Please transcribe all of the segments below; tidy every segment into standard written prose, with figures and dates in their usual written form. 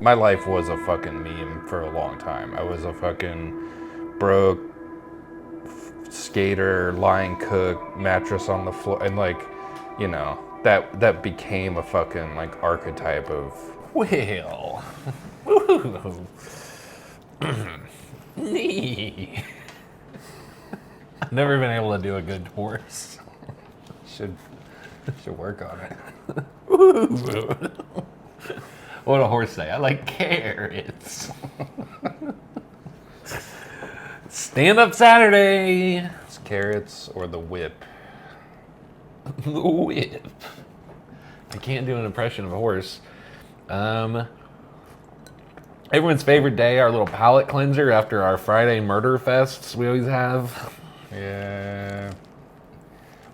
My life was a fucking meme for a long time. I was a fucking broke skater, line cook, mattress on the floor, and like, you know, that became a fucking like archetype of Well, nee. I've never been able to do a good horse. should work on it. What would a horse say? I like carrots. Stand-up Saturday. It's carrots or the whip. The whip. I can't do an impression of a horse. Everyone's favorite day, our little palate cleanser after our Friday murder fests we always have. Yeah.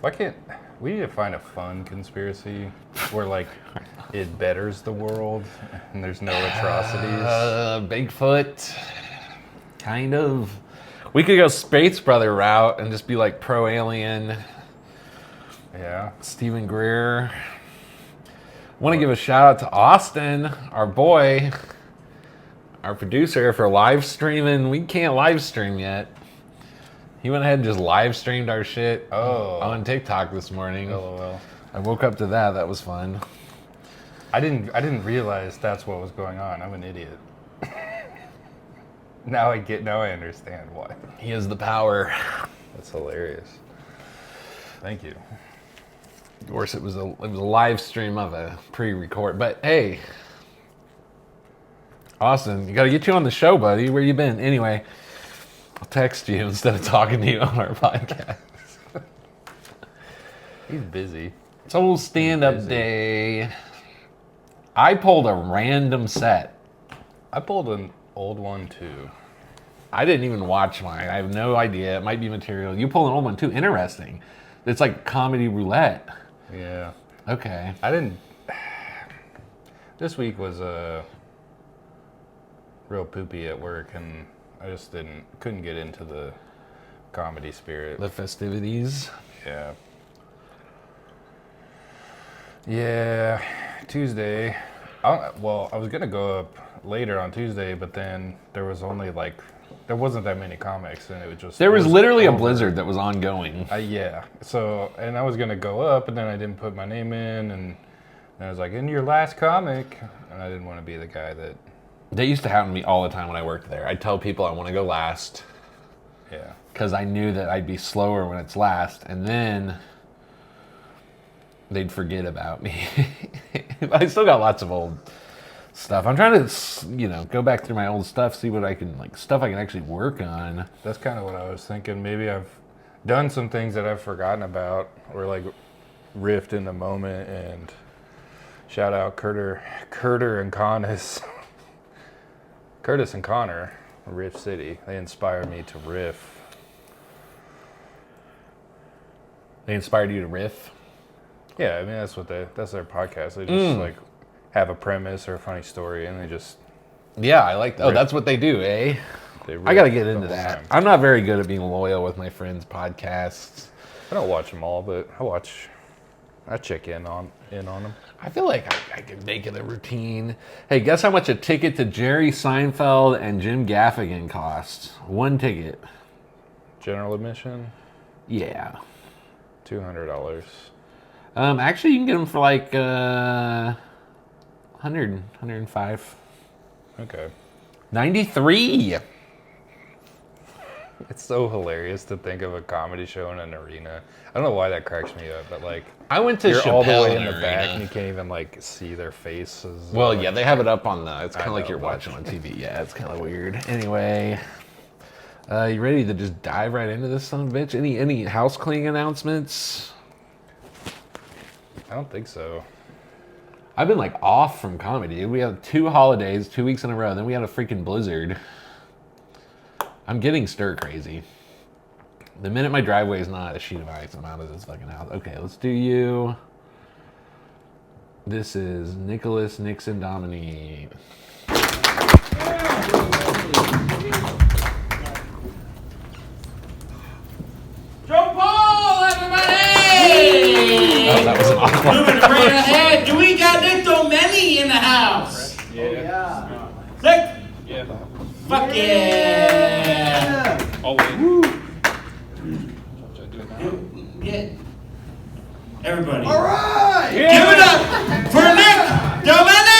Why can't we need to find a fun conspiracy where like it betters the world and there's no atrocities? Bigfoot. Kind of. We could go Space Brother route and just be like pro-alien. Yeah. Stephen Greer. Want to give a shout out to Austin, our boy, our producer, for live streaming. We can't live stream yet. He went ahead and just live streamed our shit on TikTok this morning. LOL. I woke up to that. That was fun. I didn't realize that's what was going on. I'm an idiot. Now I understand why. He has the power. That's hilarious. Thank you. Of course, it was a live stream of a pre-record. But hey, Austin, you got to get you on the show, buddy. Where you been? Anyway, I'll text you instead of talking to you on our podcast. He's busy. It's a little stand-up day. I pulled a random set. I pulled an old one too. I didn't even watch mine. I have no idea. It might be material. You pulled an old one too. Interesting. It's like comedy roulette. Yeah. Okay. This week was real poopy at work, and I just couldn't get into the comedy spirit. The festivities. Yeah. Yeah. Tuesday. I was gonna go up later on Tuesday, but then there wasn't that many comics, and it was literally over. a blizzard that was ongoing. Yeah. So, and I was gonna go up, and then I didn't put my name in, and I was like, "In your last comic," and I didn't want to be the guy that. That used to happen to me all the time when I worked there. I'd tell people I want to go last. Yeah. Because I knew that I'd be slower when it's last, and then they'd forget about me. I still got lots of old stuff. I'm trying to, go back through my old stuff, see what I can, stuff I can actually work on. That's kind of what I was thinking. Maybe I've done some things that I've forgotten about, or riffed in the moment. And shout out Curtis and Connor, Riff City. They inspired me to riff. They inspired you to riff? Yeah, I mean that's their podcast. They just have a premise or a funny story, and they just I like that. Oh, that's what they do, eh? I got to get into that. I'm not very good at being loyal with my friends' podcasts. I don't watch them all, but I check in on them. I feel like I could make it a routine. Hey, guess how much a ticket to Jerry Seinfeld and Jim Gaffigan costs? One ticket. General admission? Yeah. $200. Actually, you can get them for like 100, 105. Okay. 93. It's so hilarious to think of a comedy show in an arena. I don't know why that cracks me up, but I went to you're Chappelle all the way in the arena. back and you can't even see their faces. Well, yeah, they have it up on the. It's kind of like know, you're watching on TV. Yeah, it's kind of weird. Anyway, you ready to just dive right into this son of a bitch? Any house cleaning announcements? I don't think so. I've been off from comedy. We had 2 holidays, 2 weeks in a row. Then we had a freaking blizzard. I'm getting stir crazy. The minute my driveway is not a sheet of ice, I'm out of this fucking house. Okay, let's do you. This is Nicholas Nixon Dominique. Joe Paul, everybody! Oh, that was an awful. Moving right ahead. Do we got Nick Domeni in the house? Yeah. Sick. Yeah. Fuck yeah. Always. Yeah. Everybody. All right. Give it up for Nick Dominic!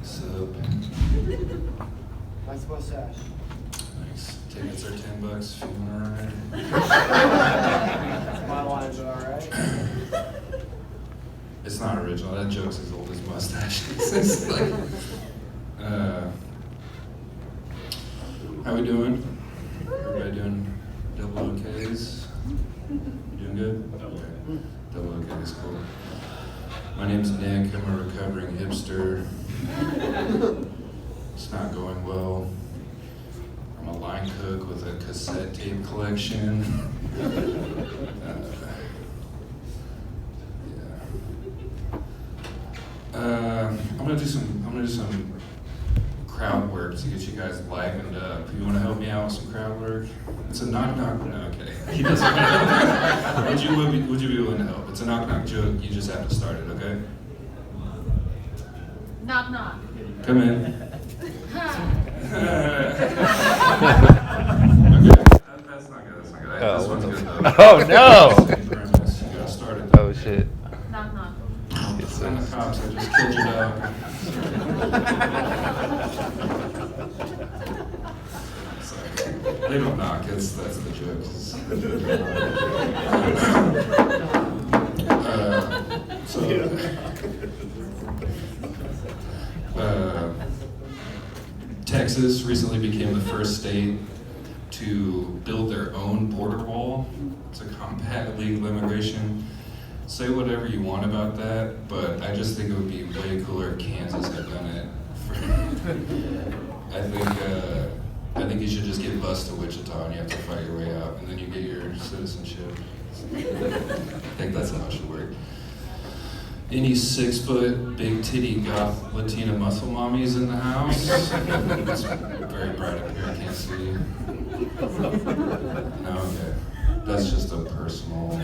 Sup? Nice mustache. Nice. Tickets are $10. Feeling alright. My lines are all right. It's not original. That joke's as old as mustaches. It's like, how we doing? Everybody doing double OKs? You doing good? Okay. Double OK is cool. My name's Nick. I'm a recovering hipster. It's not going well. I'm a line cook with a cassette tape collection. I'm gonna do some crowd work to get you guys livened up. You want to help me out with some crowd work? It's a knock knock. No, okay. He doesn't want to help. Would you be willing to help? It's a knock knock joke. You just have to start it, okay? Knock knock. Come in. Okay. That's not good. That's not good. This one's good though. Oh no! You gotta start it. Oh shit. Knock knock. It's on the cops. I just killed your dog. Sorry. They don't knock. That's the joke. Texas recently became the first state to build their own border wall to combat illegal immigration. Say whatever you want about that, but I just think it would be way cooler if Kansas had done it. I think you should just get bused to Wichita and you have to fight your way out, and then you get your citizenship. I think that's how it should work. Any 6-foot, big titty goth Latina muscle mommies in the house? It's very bright up here, I can't see. No, okay. That's just a personal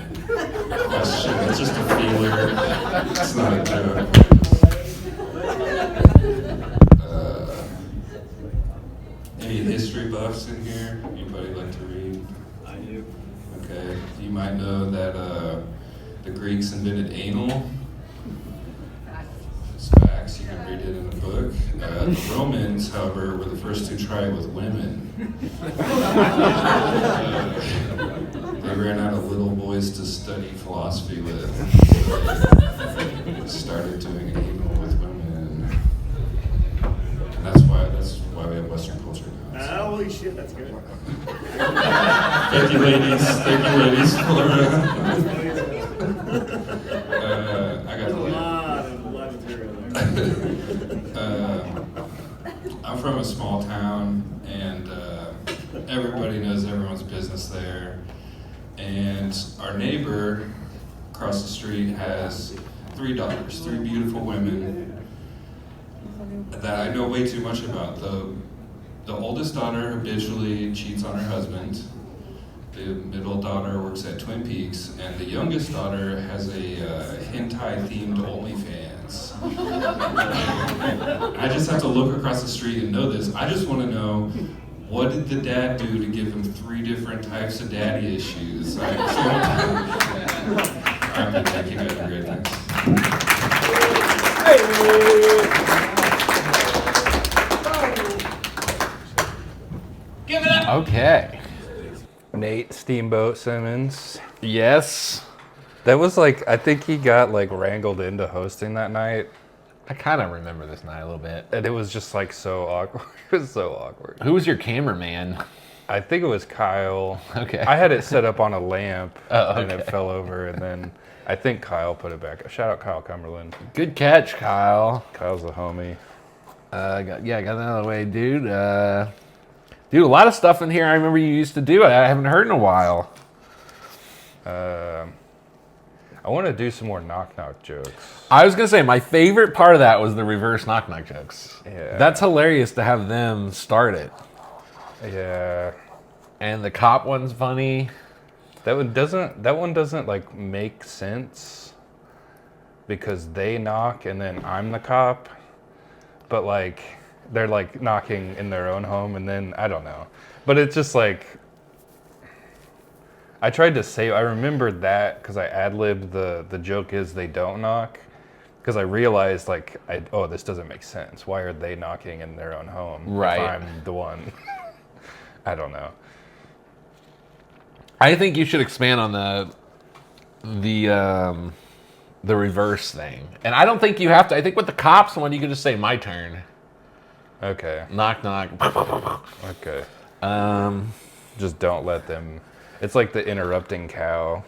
question. It's just a feeler. It's not a joke. Any history buffs in here? Anybody like to read? I do. Okay. You might know that the Greeks invented anal. It's facts. You can read it in a book. The Romans, however, were the first to try it with women. They ran out of little boys to study philosophy with. They started doing anal with women. And that's why we have Western culture now. Holy shit, that's good. Thank you, ladies. Thank you, ladies. I got There's to a leave. lot of material there. I'm from a small town, and everybody knows everyone's business there. And our neighbor across the street has 3 daughters, 3 beautiful women that I know way too much about. The oldest daughter habitually cheats on her husband. The middle daughter works at Twin Peaks, and the youngest daughter has a hentai-themed OnlyFans. I just have to look across the street and know this. I just want to know, what did the dad do to give him 3 different types of daddy issues? Thank you guys are great, thanks. Give it up. Okay. Nate Steamboat Simmons. Yes. That was like, I think he got like wrangled into hosting that night, I kind of remember this night a little bit. and it was just like so awkward. It was so awkward. Who was your cameraman? I think it was Kyle. Okay. I had it set up on a lamp, Oh, and it okay. fell over, and then I think Kyle put it back. Shout out Kyle Cumberland. Good catch, Kyle. Kyle's a homie. Got that out of the way, dude. Dude, a lot of stuff in here I remember you used to do. I haven't heard in a while. I want to do some more knock-knock jokes. I was gonna say my favorite part of that was the reverse knock-knock jokes. Yeah. That's hilarious to have them start it. Yeah. And the cop one's funny. That one doesn't like make sense because they knock and then I'm the cop, but like they're like knocking in their own home and then I don't know. But it's just like I tried to say I remembered that because I ad-libbed the joke is they don't knock because I realized like this doesn't make sense. Why are they knocking in their own home Right. if I'm the one? I don't know. I think you should expand on the reverse thing. And I don't think you have to. I think with the cops one, you could just say my turn. Okay. Knock knock. Okay. Um, Just don't let them. It's like the interrupting cow.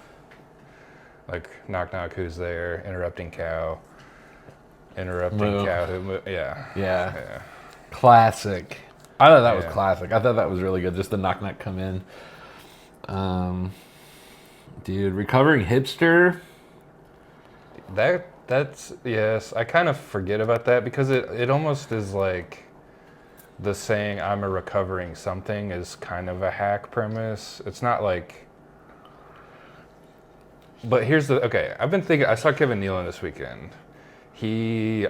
Like knock knock, who's there? Interrupting cow. Interrupting Moo. cow. Yeah. yeah. Classic. I thought that was Yeah. classic. I thought that was really good. Just the knock knock come in. Dude, recovering hipster. That's yes. I kind of forget about that because it almost is like the saying I'm a recovering something is kind of a hack premise. It's not like. But here's okay. I've been thinking. I saw Kevin Nealon this weekend. He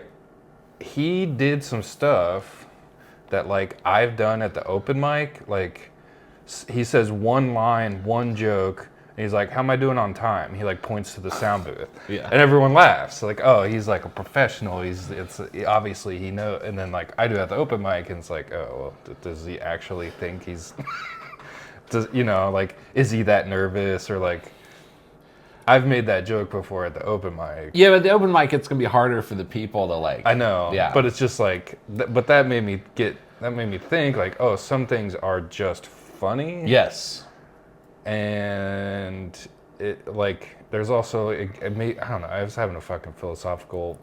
did some stuff that like I've done at the open mic. Like he says one line, one joke, and he's like, "How am I doing on time?" He like points to the sound booth, Yeah. and everyone laughs. Like, oh, he's like a professional. It's obviously he know. And then like I do at the open mic, and it's like, oh, well, does he actually think he's? Does like is he that nervous or like? I've made that joke before at the open mic. Yeah, but the open mic, it's gonna be harder for the people to like. I know, Yeah. but it's just like, but that made me think like, oh, some things are just funny. Yes. And it like, there's also, I don't know, I was having a fucking philosophical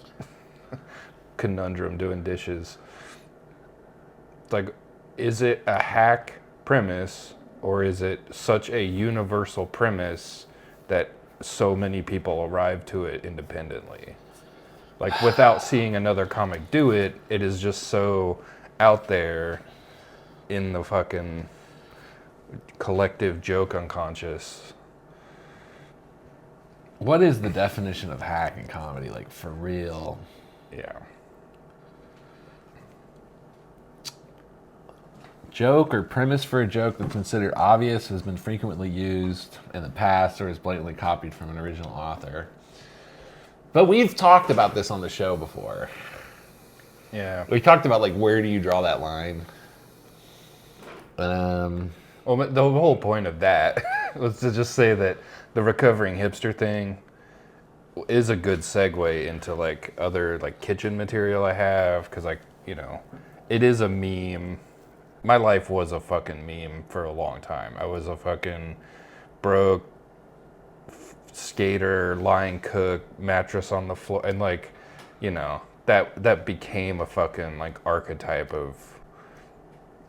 conundrum doing dishes. Like, is it a hack premise or is it such a universal premise that so many people arrive to it independently? Like without seeing another comic do it, it is just so out there in the fucking collective joke unconscious. What is the definition of hack in comedy? Like for real? Yeah. Joke or premise for a joke that's considered obvious, has been frequently used in the past, or is blatantly copied from an original author. But we've talked about this on the show before. Yeah. We talked about like where do you draw that line? Well, the whole point of that was to just say that the recovering hipster thing is a good segue into like other like kitchen material I have because like it is a meme. My life was a fucking meme for a long time. I was a fucking broke skater, line cook, mattress on the floor, and like that became a fucking like archetype of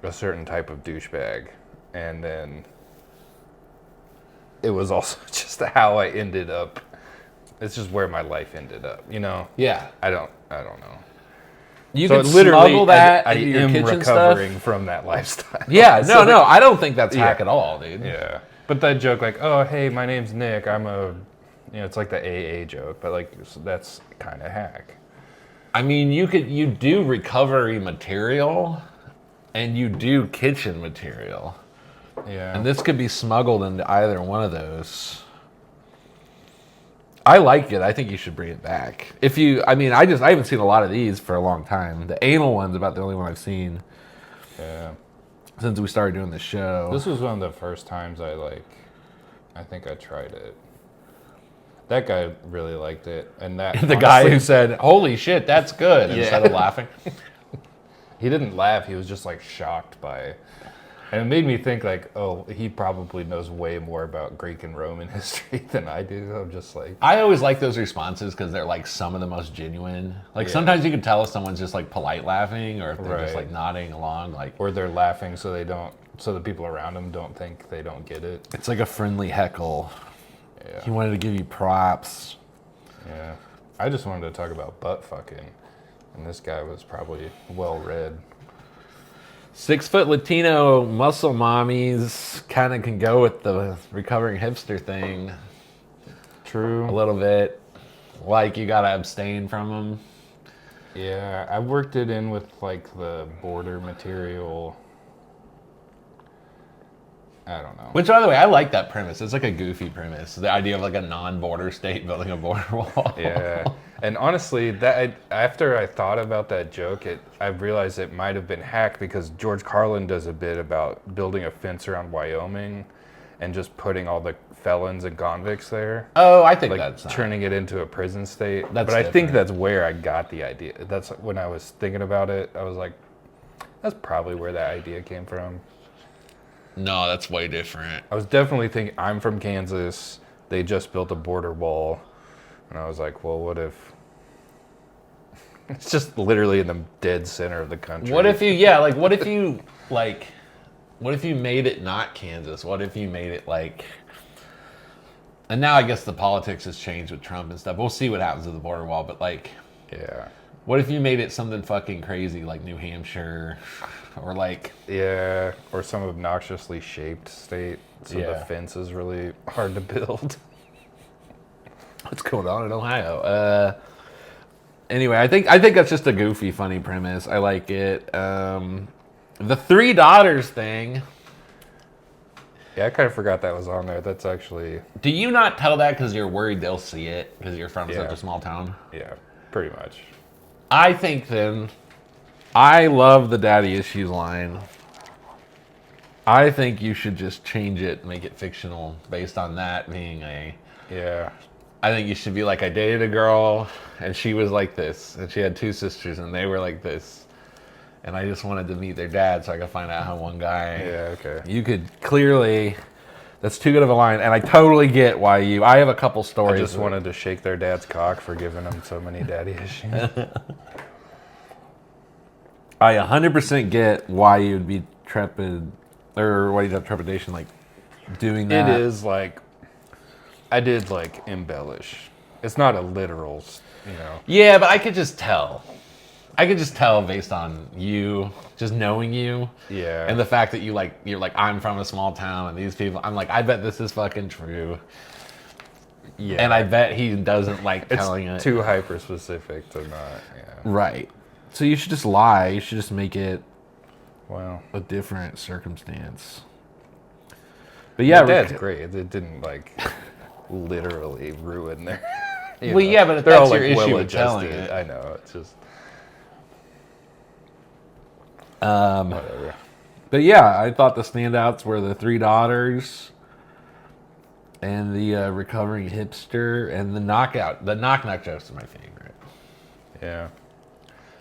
a certain type of douchebag. And then it was also just how I ended up. It's just where my life ended up, Yeah. I don't know. You So could literally, smuggle that I into your am kitchen recovering stuff. from that lifestyle. Yeah, So, no, I don't think that's Yeah. hack at all, dude. Yeah, but that joke, like, oh, hey, my name's Nick. I'm it's like the AA joke, but like that's kind of hack. I mean, you do recovery material, and you do kitchen material, Yeah, and this could be smuggled into either one of those. I like it. I think you should bring it back. I haven't seen a lot of these for a long time. The anal one's about the only one I've seen yeah. since we started doing the show. This was one of the first times I think I tried it. That guy really liked it, and that the guy who honestly, said, "Holy shit, that's good," Yeah. instead of laughing. he didn't laugh. He was just like shocked by it. And it made me think like, oh, he probably knows way more about Greek and Roman history than I do. I'm just like, I always like those responses because they're like some of the most genuine. Like Yeah. sometimes you can tell if someone's just like polite laughing or if they're just Right. like nodding along. Like or they're laughing so the people around them don't think they don't get it. it's like a friendly heckle. Yeah. He wanted to give you props. Yeah. I just wanted to talk about butt fucking, and this guy was probably well read. 6-foot Latino muscle mommies kind of can go with the recovering hipster thing True. a little bit. Like, you gotta abstain from them. Yeah, I worked it in with like the border material. I don't know. Which, by the way, I like that premise. It's like a goofy premise. The idea of like a non-border state building a border wall. Yeah, and honestly, after I thought about that joke, I realized it might have been hacked because George Carlin does a bit about building a fence around Wyoming, and just putting all the felons and convicts there, Oh, I think like that's not. turning it into a prison state. That's but I think different. that's where I got the idea. That's when I was thinking about it. I was like, that's probably where that idea came from. No, that's way different. I was definitely thinking, I'm from Kansas. They just built a border wall. And I was like, well, what if it's just literally in the dead center of the country? What if you made it not Kansas? What if you made it like, and now I guess the politics has changed with Trump and stuff. We'll see what happens with the border wall, but like, Yeah. what if you made it something fucking crazy like New Hampshire or like, Yeah. Or some obnoxiously shaped state. So Yeah. the fence is really hard to build. what's going on in Ohio? Anyway, I think that's just a goofy, funny premise. I like it. The 3 daughters thing. Yeah, I kind of forgot that was on there. That's actually, Do you not tell that because you're worried they'll see it because you're from such Yeah. a small town? yeah, pretty much. I think then, I love the daddy issues line. I think you should just change it, make it fictional based on that being Yeah. I think you should be like, I dated a girl and she was like this, and she had 2 sisters and they were like this. And I just wanted to meet their dad so I could find out how one guy. Yeah, okay. You could clearly, that's too good of a line, and I totally get why I have a couple I stories. just wanted to shake their dad's cock for giving them so many daddy issues. I 100% get why you'd be trepid, or why you'd have trepidation, like, doing that. It is like, I did like embellish. It's not a literal, you know. Yeah, but I could just tell. I could just tell based on you, just knowing you. Yeah. And the fact that you're like, I'm from a small town and these people, I'm like, I bet this is fucking true. Yeah. And I bet he doesn't like it's telling it. too hyper specific to not. Yeah. Right. So you should just lie. You should just make it Well, a different circumstance. But yeah, that's great. It didn't like literally ruin their. you Well, know, yeah, but if they're that's all, your like, issue with telling well-adjusted. it. I know. It's just. Um, Whatever. But yeah, I thought the standouts were the 3 daughters and the recovering hipster and the knockout. The knock jokes are my favorite. Yeah.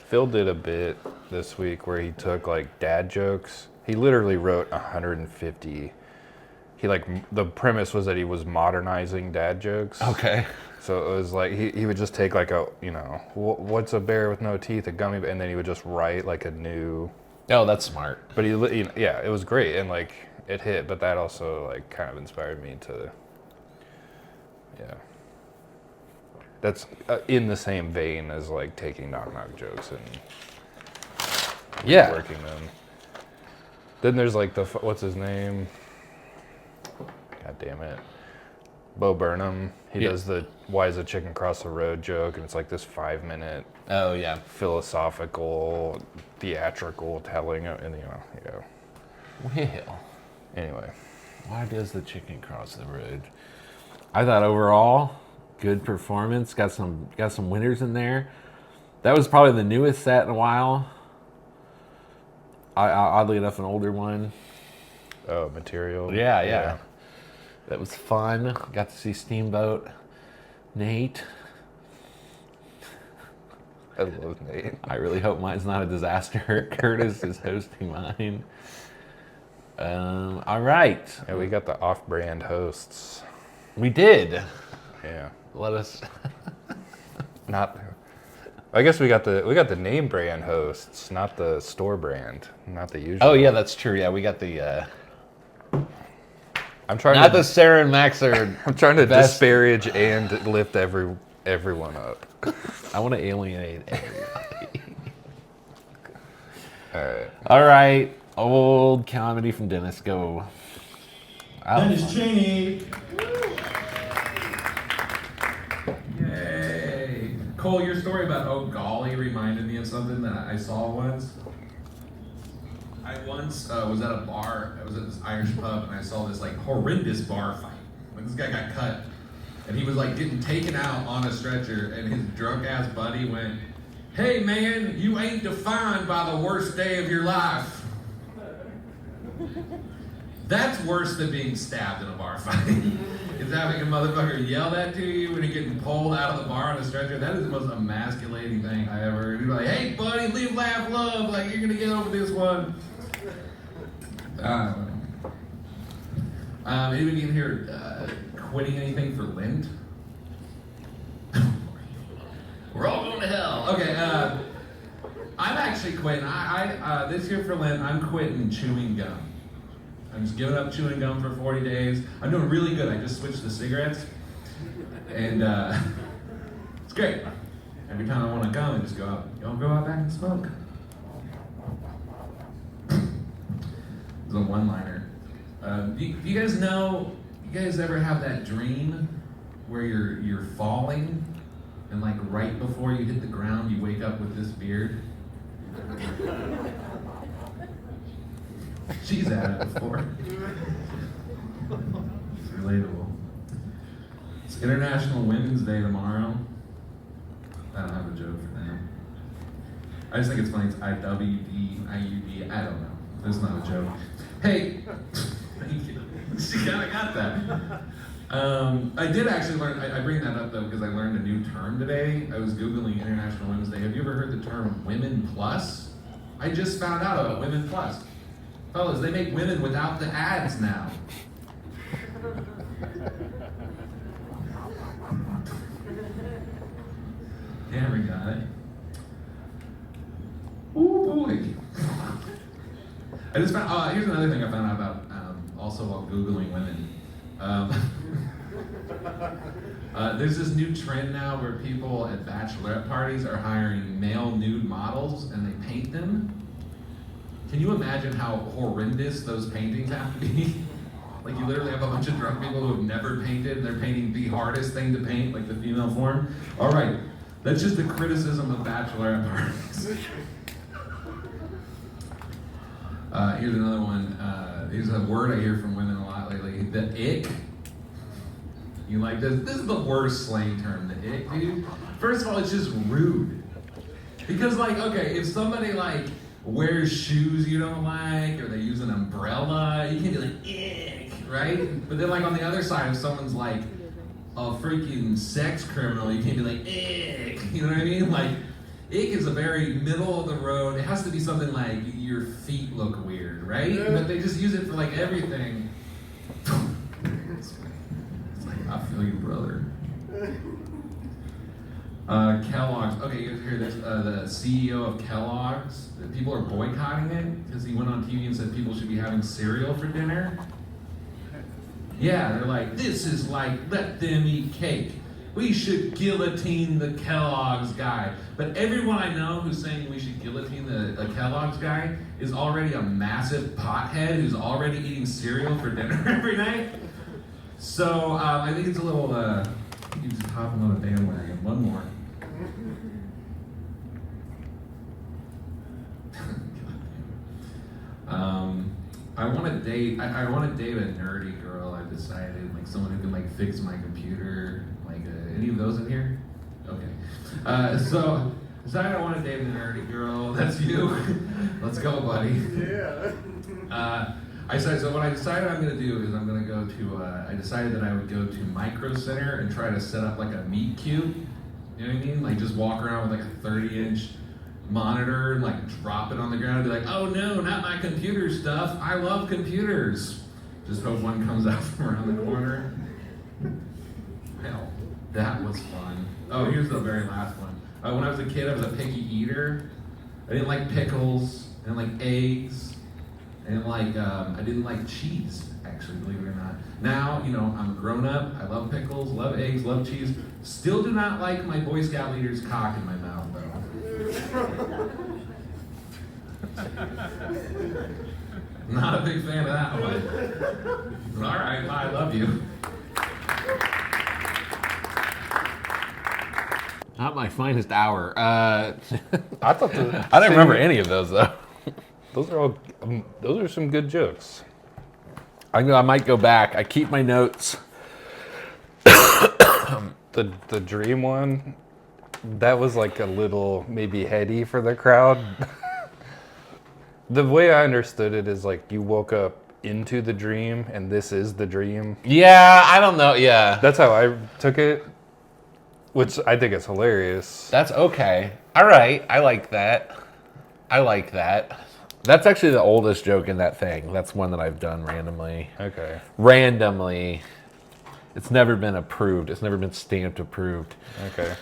Phil did a bit this week where he took like dad jokes. He literally wrote 150. He the premise was that he was modernizing dad jokes. Okay. So it was like he would just take like a, you know, what's a bear with no teeth, a gummy bear, and then he would just write like a new. Oh, that's smart. But yeah, it was great and like it hit, but that also like kind of inspired me to. Yeah. That's in the same vein as like taking knock jokes and Yeah. working them. Then there's like what's his name? God damn it. Bo Burnham. He Yeah. does the why is a chicken cross the road joke, and it's like this 5-minute Oh, yeah. philosophical, theatrical telling, and you know, Well, anyway. why does the chicken cross the road? I thought overall, good performance. Got some winners in there. That was probably the newest set in a while. Oddly enough, an older one. Oh, material. Yeah. That was fun. Got to see Steamboat Nate. I love Nate. I really hope mine's not a disaster. Curtis is hosting mine. All right. Yeah, we got the off-brand hosts. We did. Yeah. Let us. Not. I guess we got the name brand hosts, not the store brand, not the usual. Oh, yeah, that's true. Yeah, we got the. I'm trying Not to the Sarah and Max are. I'm trying to best- disparage and lift everyone up. I want to alienate everybody. All right. All right. Old comedy from Dennis. Go. Dennis Cheney. Yay! Cole, your story about oh golly reminded me of something that I saw once. I once was at a bar. I was at this Irish pub, and I saw this like horrendous bar fight. Like this guy got cut, and he was like getting taken out on a stretcher, and his drunk ass buddy went, "Hey man, you ain't defined by the worst day of your life." That's worse than being stabbed in a bar fight. Is having a motherfucker yell at to you when you're getting pulled out of the bar on a stretcher. That is the most emasculating thing I ever heard. You're like, hey buddy, live, laugh, love. Like, you're gonna get over this one. Anybody in here quitting anything for Lent? We're all going to hell. Okay, I'm actually quitting. I this year for Lent, I'm quitting chewing gum. I'm just giving up chewing gum for 40 days. I'm doing really good. I just switched to cigarettes. And it's great. Every time I want to gum, I just go out. Y'all go out back and smoke. It's a one-liner. Do you guys know, you guys ever have that dream where you're falling and like right before you hit the ground, you wake up with this beard? She's had it before. It's relatable. It's International Women's Day tomorrow. I don't have a joke for that. I just think it's funny. It's IWD, I don't know. It's not a joke. Hey, thank you. She kind of got that. I did actually learn, I bring that up though because I learned a new term today. I was Googling International Women's Day. Have you ever heard the term Women Plus? I just found out about Women Plus. Fellas, they make women without the ads now. Yeah, we got it. Oh boy. I just found, here's another thing I found out about also while Googling women. There's this new trend now where people at bachelorette parties are hiring male nude models and they paint them. Can you imagine how horrendous those paintings have to be? Like you literally have a bunch of drunk people who have never painted and they're painting the hardest thing to paint, like the female form. All right, that's just a criticism of bachelorette parties. Here's another one. Here's a word I hear from women a lot lately. The ick. You like this? This is the worst slang term, the ick, dude. First of all, it's just rude. Because like, okay, if somebody like wears shoes you don't like, or they use an umbrella, you can be like, ick, right? But then like on the other side, if someone's like a freaking sex criminal, you can't be like, ick, you know what I mean? Like, ick is a very middle of the road. It has to be something like your feet look weird, right? Yeah. But they just use it for like everything. It's like, I feel you, brother. Kellogg's. Okay, you guys hear this? The CEO of Kellogg's. People are boycotting it because he went on TV and said people should be having cereal for dinner. Yeah, they're like, this is like, let them eat cake. We should guillotine the Kellogg's guy. But everyone I know who's saying we should guillotine the Kellogg's guy is already a massive pothead who's already eating cereal for dinner every night. So I think it's a little, you just hopping on a bandwagon. One more. I want to date. I want to date a nerdy girl. I've decided, like someone who can like fix my computer. Like any of those in here? Okay. So decided I want to date a nerdy girl. That's you. Let's go, buddy. Yeah. So what I decided I'm going to do is I'm going to go to. I decided that I would go to Micro Center and try to set up like a meet cute. You know what I mean? Like just walk around with like a 30-inch monitor and like drop it on the ground and be like, oh no, not my computer stuff. I love computers. Just hope one comes out from around the corner. Hell, that was fun. Oh, here's the very last one. When I was a kid, I was a picky eater. I didn't like pickles. I didn't like eggs. I didn't like cheese, actually, believe it or not. Now, you know, I'm a grown up. I love pickles, love eggs, love cheese. Still do not like my Boy Scout leader's cock in my mouth, though. Not a big fan of that one. All right, I love you. Not my finest hour. I thought I didn't remember any of those though. Those are all. Those are some good jokes. I might go back. I keep my notes. The dream one, that was like a little maybe heady for the crowd. The way I understood it is like you woke up into the dream and this is the dream. Yeah, I don't know. Yeah, That's how I took it, which I think is hilarious. that's okay. All right, I like that. I like that. That's actually the oldest joke in that thing. That's one that I've done randomly. Okay. Randomly. It's never been approved. It's never been stamped approved. Okay.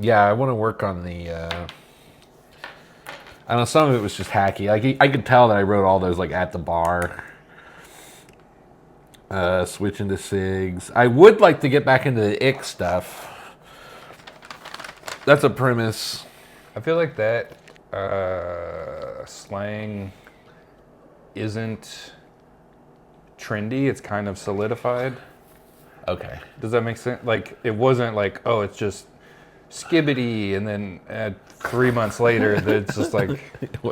Yeah, I want to work on the. I don't know. Some of it was just hacky. Like I could tell that I wrote all those like at the bar. Switch into SIGs. I would like to get back into the ick stuff. That's a premise. I feel like that slang isn't trendy. It's kind of solidified. Okay. Does that make sense? Like, it wasn't like, oh, it's just skibbity, and then 3 months later, it's just like,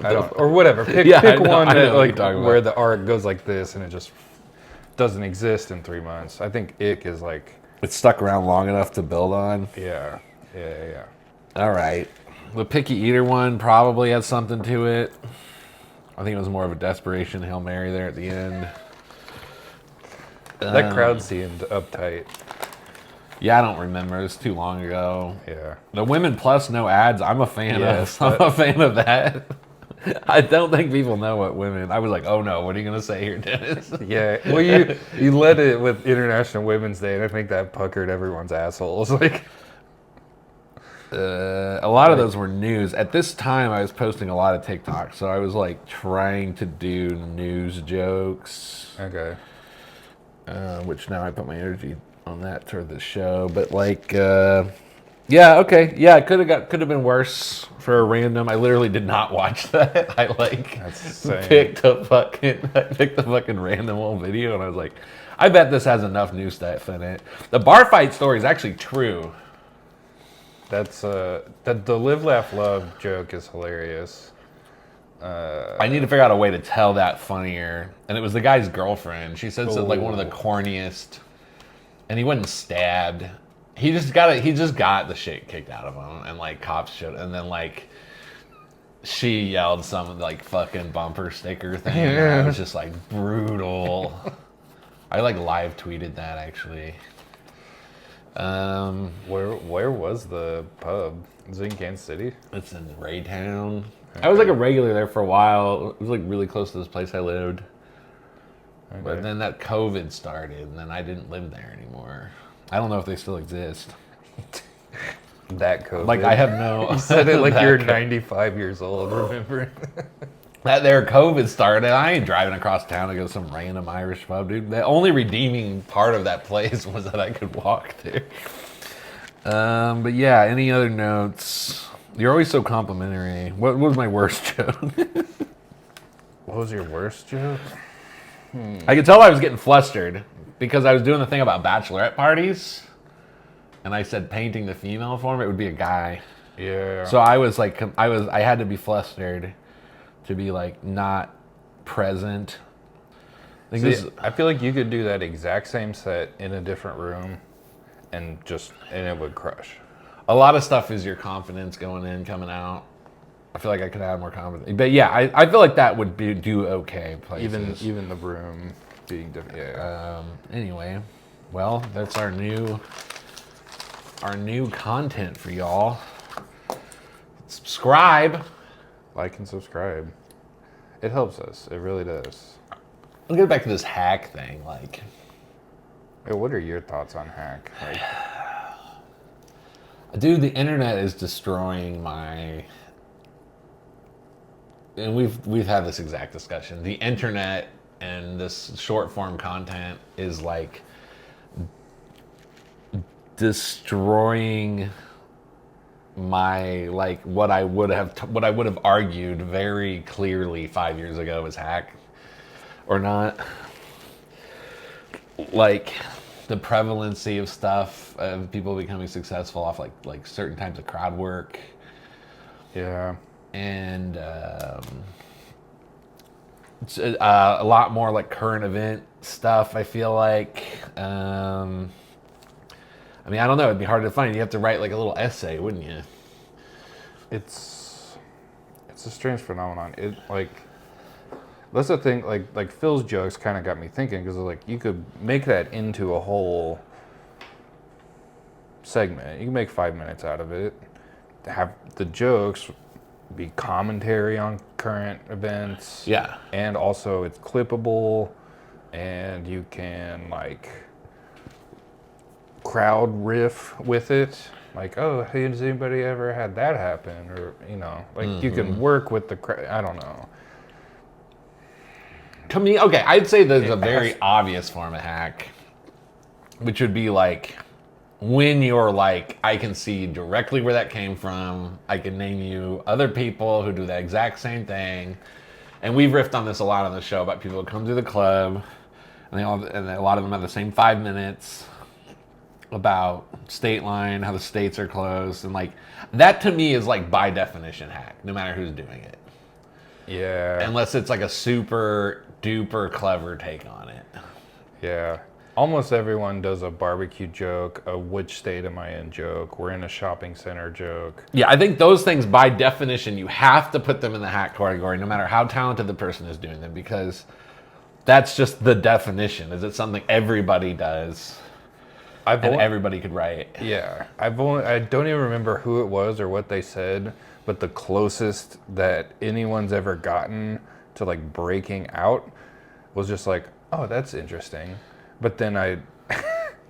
I don't, or whatever. Pick Yeah, I pick know- one I know that what like you're talking where about. the art goes like this, and it just doesn't exist in 3 months. I think ick is like, It's stuck around long enough to build on. yeah. All right. The picky eater one probably has something to it. I think it was more of a desperation Hail Mary there at the end. That crowd seemed uptight. Yeah, I don't remember. It was too long ago. Yeah. The Women Plus No Ads, I'm a fan Yes, of. I'm a fan of that. I don't think people know what women. I was like, oh no, what are you gonna say here, Dennis? Yeah. Well, you led it with International Women's Day, and I think that puckered everyone's assholes. Like, A lot of those were news. At this time, I was posting a lot of TikTok, so I was like trying to do news jokes, okay. which now I put my energy on that toward the show. But like, yeah, okay, yeah, it could have been worse for a random. I literally did not watch that. I like That's insane. picked the fucking random old video, and I was like, I bet this has enough new stuff in it. The bar fight story is actually true. That's the live, laugh, love joke is hilarious. I need to figure out a way to tell that funnier. And it was the guy's girlfriend. She said like one of the corniest, and he wasn't stabbed. He just got the shit kicked out of him, and like cops showed, and then like she yelled some like fucking bumper sticker thing. And it was just like brutal. I like live tweeted that actually. Where was the pub? Is it in Kansas City? It's in Raytown. I was like a regular there for a while. It was like really close to this place I lived. Okay. But then that COVID started, and then I didn't live there anymore. I don't know if they still exist. That COVID. Like I have no. You said it like that you're co- 95 years old. Remember? That their COVID started. I ain't driving across town to go to some random Irish pub, dude. The only redeeming part of that place was that I could walk there. But yeah, any other notes? You're always so complimentary. What was my worst joke? What was your worst joke? I could tell I was getting flustered because I was doing the thing about bachelorette parties, and I said painting the female form, it would be a guy. Yeah. So I was like, I had to be flustered to be like not present. I think See, I feel like you could do that exact same set in a different room, and it would crush. a lot of stuff is your confidence going in, coming out. I feel like I could have more confidence, but yeah, I feel like that would do okay. Places. Even the room being different. Yeah. Anyway, well, that's our new content for y'all. Subscribe. Like and subscribe. It helps us. It really does. Let's get back to this hack thing. Like, Hey, what are your thoughts on hack? Like, dude, the internet is destroying my. And we've had this exact discussion. The internet and this short form content is like destroying my like what I would have argued very clearly 5 years ago was hack or not. Like the prevalency of stuff of people becoming successful off like certain types of crowd work. Yeah. And it's a lot more like current event stuff, I feel like. I mean, I don't know. It'd be hard to find. You have to write like a little essay, wouldn't you? It's a strange phenomenon. It like that's the thing. Like Phil's jokes kind of got me thinking because like you could make that into a whole segment. You can make 5 minutes out of it. Have the jokes be commentary on current events. Yeah. And also it's clippable, and you can like crowd riff with it. Like, oh, hey, has anybody ever had that happen? Or, you know, like you can work with the crowd. I don't know. To me, okay, I'd say there's a very obvious form of hack, which would be like when you're like, I can see directly where that came from. I can name you other people who do the exact same thing. And we've riffed on this a lot on the show about people who come to the club and a lot of them have the same 5 minutes about state line, how the states are closed, and like that to me is like by definition hack, no matter who's doing it. Yeah. Unless it's like a super duper clever take on it. Yeah. Almost everyone does a barbecue joke, a which state am I in joke, we're in a shopping center joke. Yeah, I think those things by definition you have to put them in the hack category no matter how talented the person is doing them, because that's just the definition. Is it something everybody does? Everybody could write. Yeah, I don't even remember who it was or what they said, but the closest that anyone's ever gotten to like breaking out was just like, oh, that's interesting. But then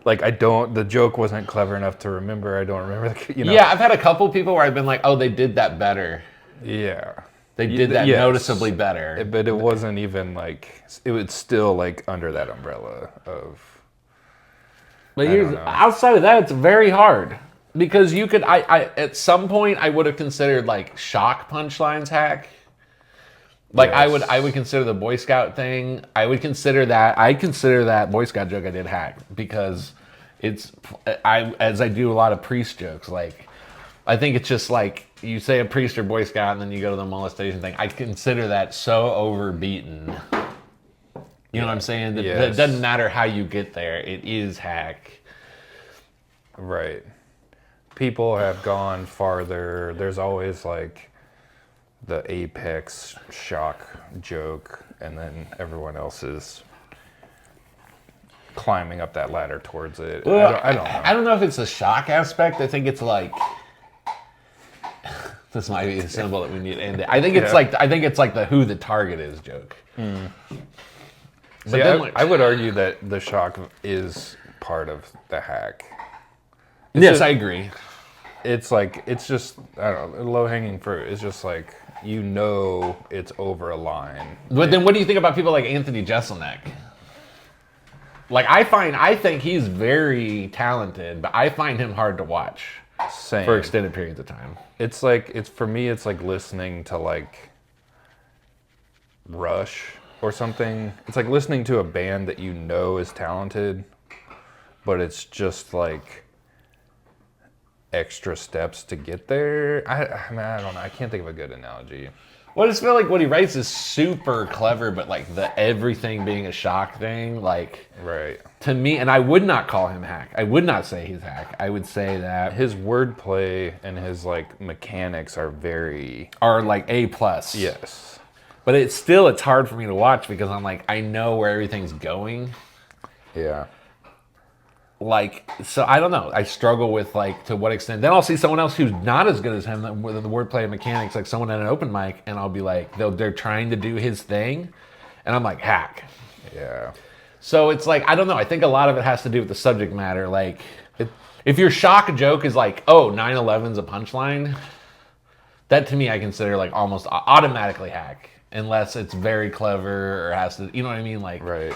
the joke wasn't clever enough to remember. I don't remember, you know. Yeah, I've had a couple people where I've been like, oh, they did that better. Yeah. They did that Yes. noticeably better. But it wasn't even like, it was still like under that umbrella of. But I don't know. outside of that, it's very hard because you could. I at some point I would have considered like shock punchlines hack. Like Yes. I would consider the Boy Scout thing. I consider that Boy Scout joke I did hack because as I do a lot of priest jokes. Like I think it's just like you say a priest or Boy Scout and then you go to the molestation thing. I consider that so overbeaten. You know what I'm saying? That it doesn't matter how you get there. It is hack. Right. People have gone farther. There's always like the apex shock joke, and then everyone else is climbing up that ladder towards it. Well, I don't know. I don't know if it's the shock aspect. I think it's like this might be the symbol that we need to end it. I think it's like the who the target is joke. See, But then, I would argue that the shock is part of the hack. yes, I agree. It's like, it's just, I don't know, low-hanging fruit. It's just like, you know it's over a line. But then what do you think about people like Anthony Jeselnik? Like I think he's very talented, but I find him hard to watch Same. for extended periods of time. It's like, for me, it's like listening to like Rush or something. It's like listening to a band that you know is talented, but it's just like extra steps to get there. I mean, I don't know. I can't think of a good analogy. Well, I just feel like what he writes is super clever, but like the everything being a shock thing, like Right. to me, and I would not call him hack. I would not say he's hack. I would say that His wordplay and his like mechanics are very are like A plus. yes. But it's hard for me to watch because I'm like, I know where everything's going. Yeah. Like, so I don't know. I struggle with like to what extent. Then I'll see someone else who's not as good as him with the wordplay and mechanics, like someone at an open mic, and I'll be like, they're trying to do his thing, and I'm like, hack. Yeah. So it's like, I don't know. I think a lot of it has to do with the subject matter. Like, if your shock joke is like, oh, 9/11's a punchline, that to me I consider like almost automatically hack, unless it's very clever or has to, you know what I mean? Like, Right.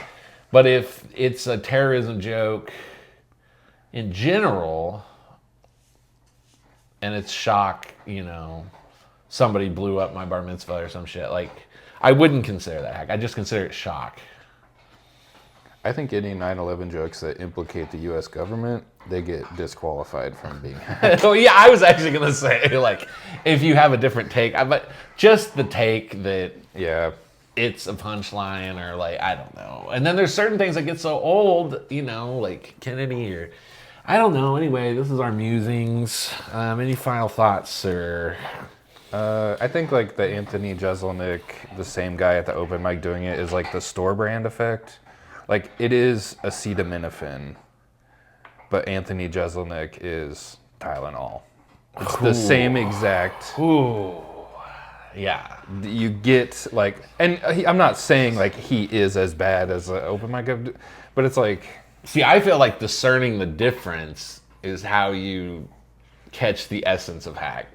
But if it's a terrorism joke in general, and it's shock, you know, somebody blew up my bar mitzvah or some shit. Like, I wouldn't consider that hack. I just consider it shock. I think any 9/11 jokes that implicate the U.S. government, they get disqualified from being hacked. Oh yeah, I was actually gonna say, like, if you have a different take, but just the take that Yeah. it's a punchline or like, I don't know. And then there's certain things that get so old, you know, like Kennedy or I don't know. Anyway, this is our musings. Any final thoughts, sir? I think like the Anthony Jeselnik, the same guy at the open mic doing it, is like the store brand effect. Like it is acetaminophen, but Anthony Jeselnik is Tylenol. It's the same exact. Ooh, yeah. You get like, and I'm not saying like he is as bad as an open mic, but it's like. See, I feel like discerning the difference is how you catch the essence of hack.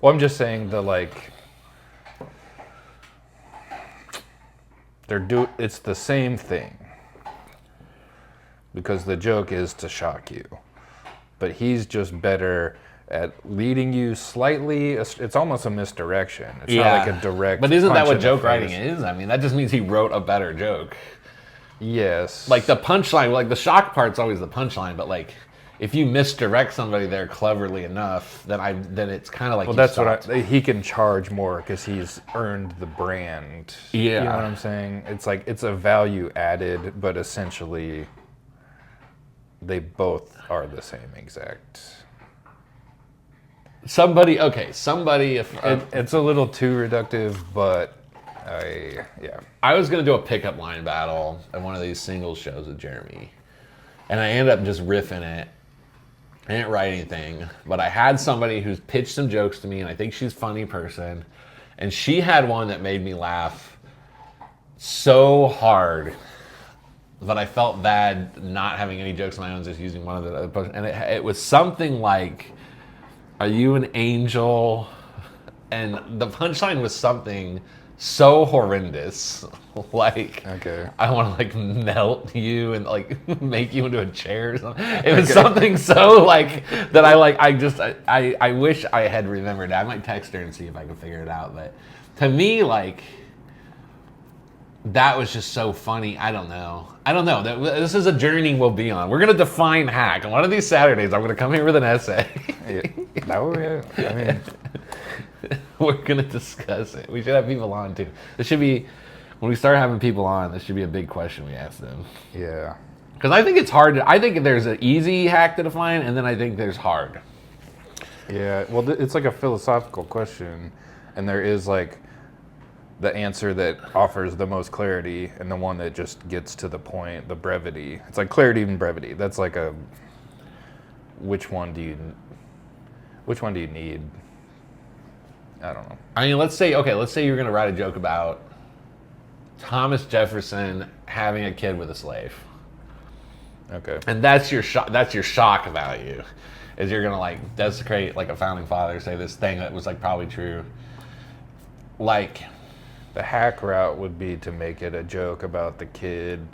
Well, I'm just saying the like. It's the same thing. Because the joke is to shock you. But he's just better at leading you slightly. It's almost a misdirection. It's not like a direct. But isn't that punch what in the joke face. writing is? I mean, that just means he wrote a better joke. Yes. Like the punchline, like the shock part's always the punchline, but like if you misdirect somebody there cleverly enough, then it's kind of like. Well, that's he can charge more because he's earned the brand. Yeah. You know what I'm saying? It's like it's a value added, but essentially they both are the same exact. Somebody, if It's a little too reductive, but yeah. I was gonna do a pickup line battle at one of these singles shows with Jeremy, and I ended up just riffing it. I didn't write anything, but I had somebody who's pitched some jokes to me, and I think she's a funny person, and she had one that made me laugh so hard that I felt bad not having any jokes of my own, just using one of the other posts. And it was something like, "Are you an angel?" And the punchline was something so horrendous, like, Okay. I want to like melt you and like make you into a chair or something. It was something so like that I wish I had remembered. I might text her and see if I can figure it out. But to me, like, that was just so funny. I don't know. This is a journey we'll be on. We're gonna define hack. And one of these Saturdays, I'm gonna come here with an essay. Yeah. That would be, I mean, We're gonna discuss it. We should have people on too. This should be, when we start having people on, this should be a big question we ask them. yeah. Because I think it's hard. I think there's an easy hack to define, and then I think there's hard. Yeah, well, it's like a philosophical question, and there is like the answer that offers the most clarity, and the one that just gets to the point, the brevity. It's like clarity and brevity. That's like a. Which one do you need? I don't know. I mean, let's say you're gonna write a joke about Thomas Jefferson having a kid with a slave, Okay. and that's your shock value, is you're gonna like desecrate like a founding father, say this thing that was like probably true, like. The hack route would be to make it a joke about the kid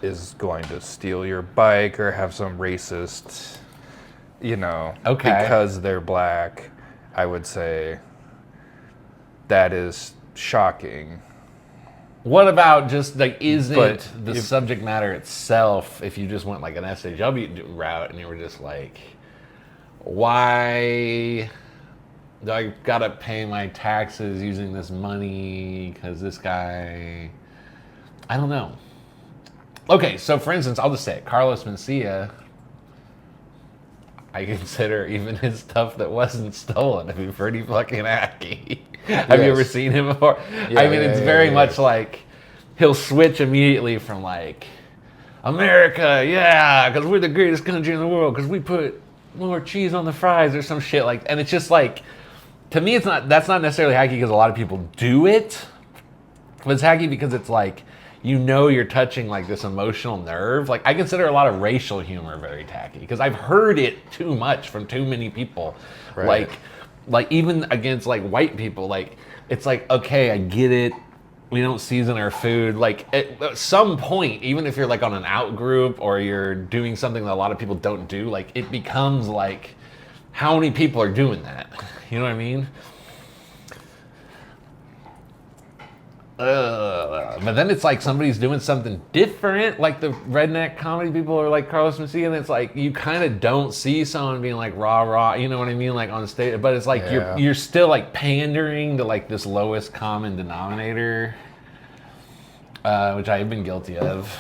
is going to steal your bike or have some racist, Okay. because they're black. I would say that is shocking. What about just like, isn't But the if- subject matter itself, if you just went like an SJW route and you were just like, why do I gotta pay my taxes using this money because this guy, I don't know. Okay, so for instance, I'll just say it. Carlos Mencia, I consider even his stuff that wasn't stolen to be pretty fucking hacky. Have you Yes. ever seen him before? Yeah, I mean, it's very yeah. much like he'll switch immediately from like, America, yeah, because we're the greatest country in the world because we put more cheese on the fries or some shit like, and it's just like, to me, that's not necessarily hacky because a lot of people do it, but it's hacky because it's like, you're touching like this emotional nerve. Like, I consider a lot of racial humor very tacky because I've heard it too much from too many people. Right. Like even against like white people, like it's like, okay, I get it. We don't season our food. Like at some point, even if you're like on an out group or you're doing something that a lot of people don't do, like it becomes like, how many people are doing that? You know what I mean? But then it's like somebody's doing something different, like the redneck comedy people are like Carlos Mencia, and it's like you kind of don't see someone being like rah rah, you know what I mean, like on stage. But it's like Yeah. you're still like pandering to like this lowest common denominator, which I've been guilty of.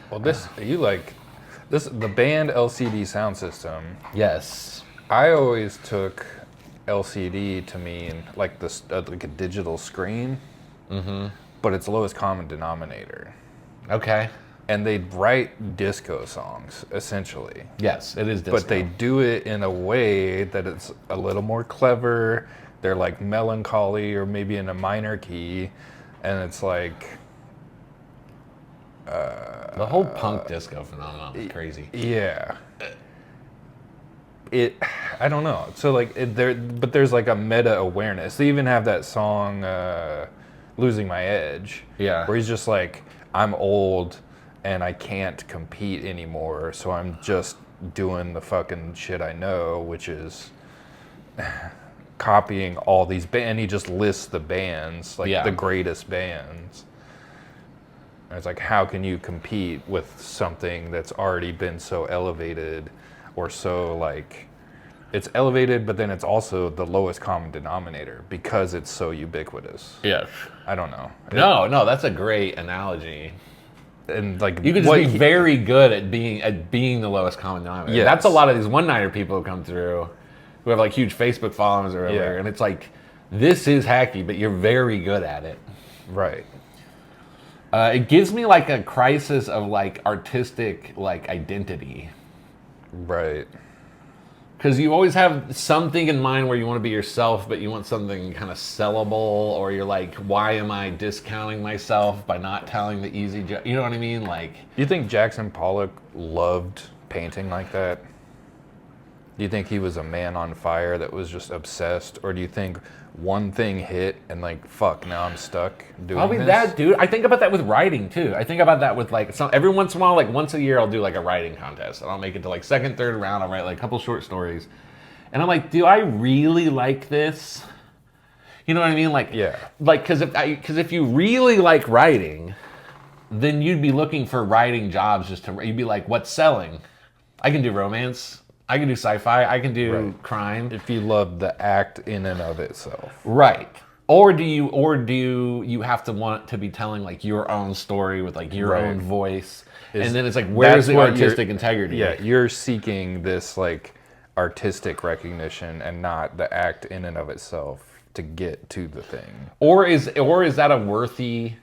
Well, the band LCD Sound System. Yes. I always took LCD to mean like like a digital screen, but it's lowest common denominator. Okay. And they write disco songs essentially. Yes, it is disco. But they do it in a way that it's a little more clever. They're like melancholy or maybe in a minor key, and it's like the whole punk disco phenomenon is crazy. yeah. I don't know. So like but there's like a meta awareness. They even have that song "Losing My Edge," Yeah. where he's just like, I'm old and I can't compete anymore, so I'm just doing the fucking shit I know, which is copying all these bands. And he just lists the bands, like Yeah. the greatest bands. And it's like, how can you compete with something that's already been so elevated, or so like, it's elevated, but then it's also the lowest common denominator because it's so ubiquitous. Yes. I don't know. No, that's a great analogy. And like You could just be very good at being the lowest common denominator. Yes. That's a lot of these one-nighter people who come through, who have like huge Facebook followings or whatever, Yeah. and it's like, this is hacky, but you're very good at it. right. It gives me like a crisis of like artistic like identity. Right. Because you always have something in mind where you want to be yourself, but you want something kind of sellable, or you're like, why am I discounting myself by not telling the easy joke? You know what I mean? Like, You think Jackson Pollock loved painting like that? Do you think he was a man on fire that was just obsessed? Or do you think one thing hit and like, fuck, now I'm stuck doing probably this? that, dude. I think about that with writing too. I think about that with like every once in a while, like once a year, I'll do like a writing contest, and I'll make it to like second, third round. I'll write like a couple short stories, and I'm like, do I really like this? You know what I mean? Like, Yeah. Like, because if you really like writing, then you'd be looking for writing jobs you'd be like, what's selling? I can do romance. I can do sci-fi. I can do Right. crime. If you love the act in and of itself. Right. Or do you have to want to be telling like your own story with like your Right. own voice? Is- And then it's like, where's that's the what artistic you're- integrity? Yeah, you're seeking this like artistic recognition and not the act in and of itself to get to the thing. Or is that a worthy,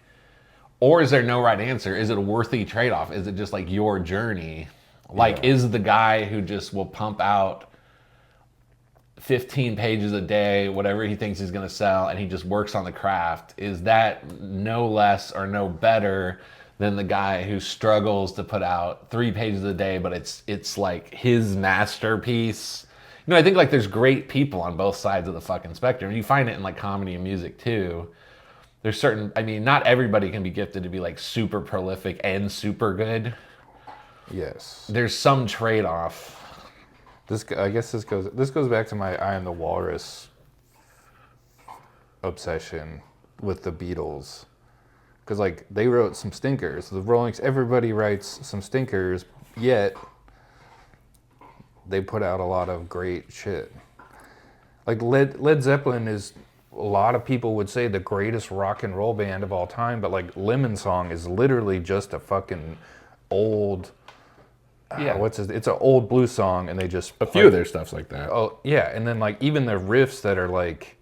or is there no right answer? Is it a worthy trade-off? Is it just like your journey? Like, Yeah. is the guy who just will pump out 15 pages a day, whatever he thinks he's going to sell, and he just works on the craft, is that no less or no better than the guy who struggles to put out 3 pages a day, but it's like his masterpiece? You know, I think like there's great people on both sides of the fucking spectrum. You find it in like comedy and music too. There's not everybody can be gifted to be like super prolific and super good. Yes. There's some trade-off. I guess this goes back to my I Am the Walrus obsession with the Beatles, because like they wrote some stinkers. The everybody writes some stinkers, yet they put out a lot of great shit. Like Led Zeppelin is, a lot of people would say, the greatest rock and roll band of all time, but like Lemon Song is literally just a fucking old. Yeah. It's an old blues song, and they just A few of their stuff's like that. Oh yeah, and then like even the riffs that are like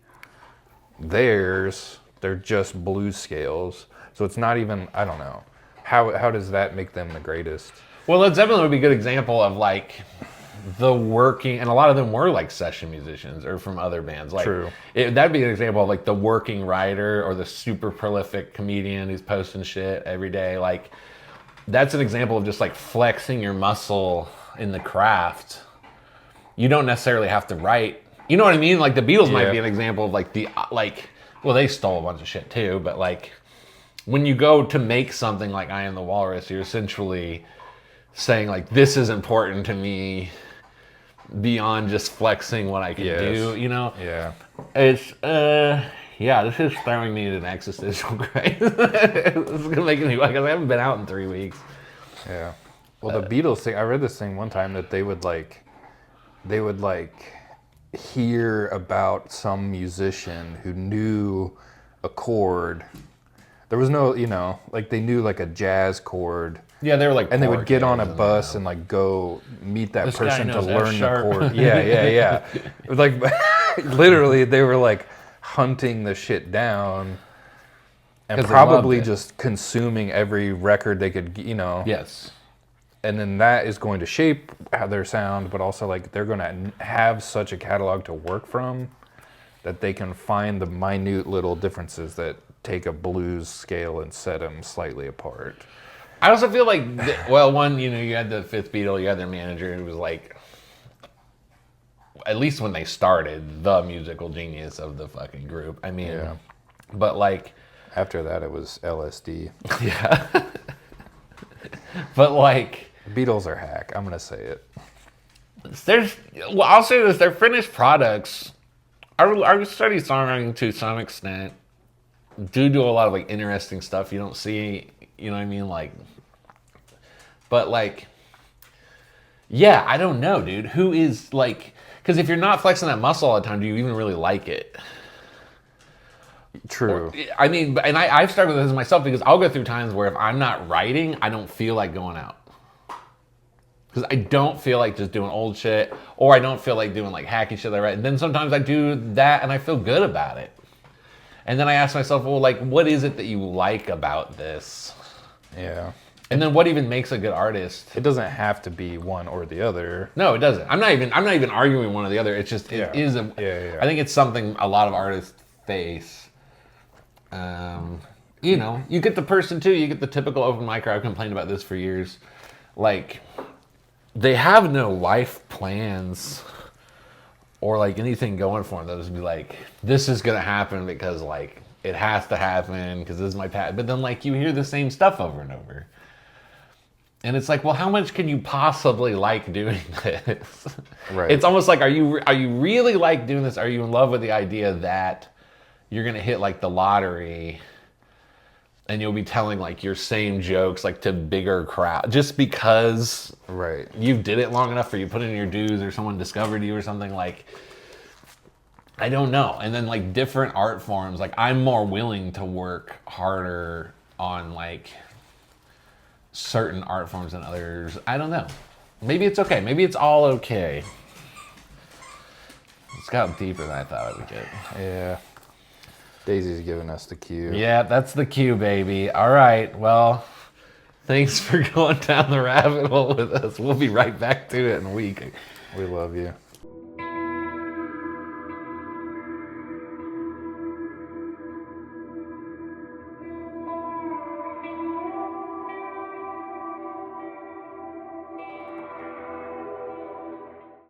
theirs, they're just blues scales. So it's not even, I don't know. How does that make them the greatest? Well, Led Zeppelin would be a good example of like the working, and a lot of them were like session musicians or from other bands. Like, True. That'd be an example of like the working writer or the super prolific comedian who's posting shit every day. Like, that's an example of just like flexing your muscle in the craft. You don't necessarily have to write. You know what I mean? Like the Beatles might Yeah. be an example of like Well, they stole a bunch of shit too, but like when you go to make something like I Am the Walrus, you're essentially saying like, this is important to me beyond just flexing what I can do, you know? Yeah. It's, yeah, this is throwing me into an existential crisis. This is gonna make me, because I haven't been out in 3 weeks. Yeah. Well, the Beatles thing, I read this thing one time that they would hear about some musician who knew a chord. There was no, you know, like they knew like a jazz chord. Yeah, they were like, And they would get on a porkies bus and like go meet that This guy person to knows F learn the sharp. chord. Yeah. It was like literally they were like hunting the shit down and 'Cause they loved probably it. just consuming every record they could, you know. Yes. And then that is going to shape how their sound, but also like they're going to have such a catalog to work from that they can find the minute little differences that take a blues scale and set them slightly apart. I also feel like, well, one, you know, you had the fifth Beatle, you had their manager who was like, at least when they started, the musical genius of the fucking group. I mean, Yeah. but like, After that, it was LSD. yeah. But like, Beatles are hack. I'm gonna say it. well, I'll say this: their finished products are study songwriting to some extent. Do a lot of like interesting stuff you don't see. You know what I mean? Like, but like, yeah, I don't know, dude. Who is like? Because if you're not flexing that muscle all the time, do you even really like it? True. I mean, and I've struggled with this myself because I'll go through times where if I'm not writing, I don't feel like going out. Because I don't feel like just doing old shit, or I don't feel like doing like hacky shit that I write. And then sometimes I do that and I feel good about it. And then I ask myself, well, like, what is it that you like about this? Yeah. And then what even makes a good artist? It doesn't have to be one or the other. No, it doesn't. I'm not even arguing one or the other. It's just Yeah. it is a. Yeah. I think it's something a lot of artists face. You know, you get the person too. You get the typical open micer. I've complained about this for years. Like, they have no life plans or like anything going for them. They'll just be like, this is gonna happen because like it has to happen because this is my path. But then like you hear the same stuff over and over. And it's like, well, how much can you possibly like doing this? Right. It's almost like, are you really like doing this? Are you in love with the idea that you're gonna hit like the lottery and you'll be telling like your same jokes like to bigger crowd just because Right. you did it long enough or you put in your dues or someone discovered you or something? Like, I don't know. And then like different art forms, like I'm more willing to work harder on like certain art forms than others. I don't know. Maybe it's okay. Maybe it's all okay. It's got deeper than I thought it would get. Yeah. Daisy's giving us the cue. Yeah, that's the cue, baby. All right. Well, thanks for going down the rabbit hole with us. We'll be right back to it in a week. We love you.